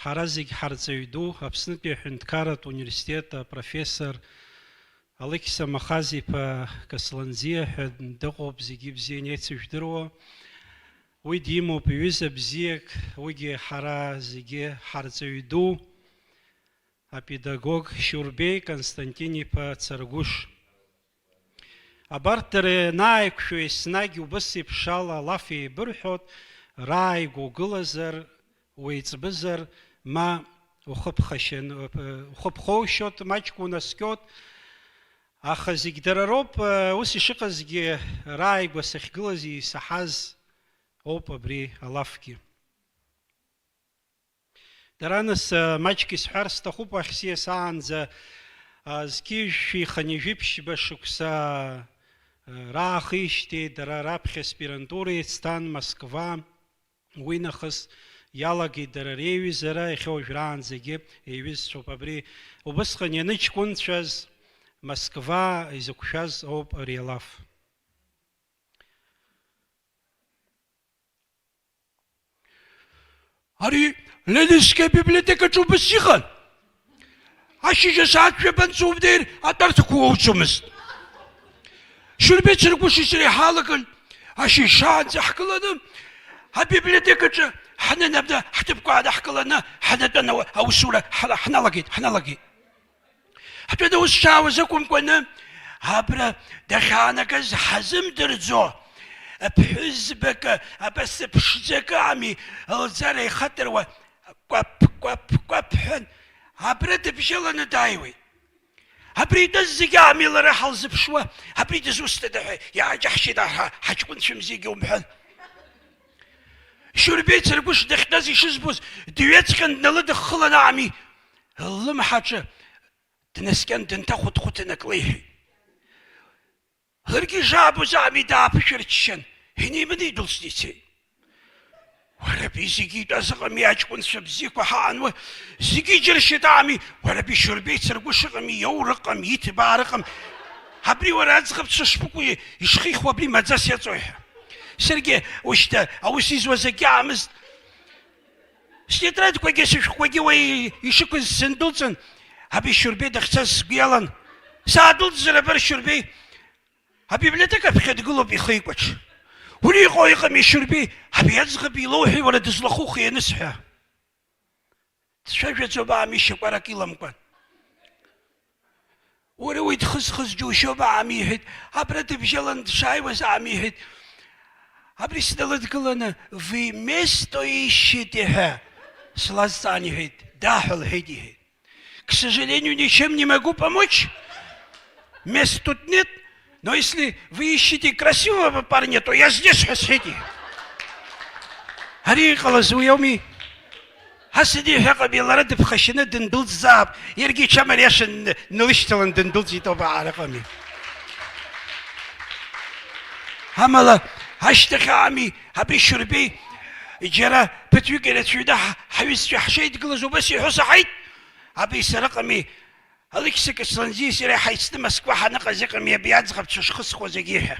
Харазик Харцевиду, Апснути Хюнткарат университета, профессор Алексис Махази по Касланзия, Докоп Зигибзи Нецевдро, Уидиму Пивиза Бзиек, Уиги Хара Зиге Харцевиду, а педагог Шурбей Константини по Царгуш. Абартере наикшуи снаги убыси пшала лафи бырхот, рай гугылазар, уицбызар, ма ухопхошот, мачку наскот, аха зигдарароп, уси шиказги рай гвасахгылази сахаз опа бри алафки. Таранас мачки схарста хупа хсия саанза зкиши ханижипш башукса Рахишти, Дарарабхи, аспирантури, Стан, Москва, Уинахас, Ялаги, Дарареви, Зара, и Хеожран, Зиги, и Виз, Шопабри, Убасхани, Ничкунчаз, Москва, Изукшаз, Об, Риелав. Ари, Ленинская библиотека Чубасихан. А сейчас отшибан Цубдир, а Тартаку Учумист. Шурбет Царгуши Халакан, Аши Шан Захкалана, а библиотека Хана Набда, Хатипка Дахкалана, Ханатана, Аусура, Ханалаги. А тогда устава закумкана, Абра, Даханаказ, Хазим Дерзо, Пхизбека, Абасипшзаками, Алзари Хатерва, Квапхан, Абра Тепшела Надайви. Абрида зигами ла рахал зипшва, абрида зустада я жахшида хачкун шимзиги умхан. Шурбет Царгуш дахнази шизбуз, дуетскан налада хланами, лымхача, тнескан дентахут хутенаклихи. Ларги жабу зами да пшерчен, хинимани дулснити. وربي زيجي دازغمي أجكون سبزيك وحانو زيجي جرشدامي وربي شربيت سرقوش غمي يورقم يتبارقم هبري ورازغب تشبكوي يشخيخ وبري مدزاس يزوح سرقي وشتا أوسيز وزاقي عمز ستراد كوكي ويشكو السندلتن هبي شربيت اختاز قيالان سادلت زربر شربي هبي بلتك بخير تقولوا بيخيكوش ولي قويقم يشربي هبي يزغبي لوحي ولا تزلخوخي نسحه تشاجة زبا ميشك وراكي لمكان ولو يتخزخز جوشو بعميهد هبرت بجلن شاي وزعميهد هبري سدلت كلنا في место ищите слазанихед дахл хедихед. К сожалению, ничем не могу помочь. Мест тут нет. Но если вы ищете красивого парня, то я здесь хасиди. Харикала зуями. Хасиди хакаби ларад бхашина дендул заб. Ерги чамаряшен нылышталан дендул зитоба араками. Хамала хаштахами хаби шурби. Иджара петюгерет сюда хавис хашейд глазубаси хусахайт. Хаби сараками. Алексей Касланзий сирай хайсты Москва хана казикам я бияд згаб чушхыс хозагиха.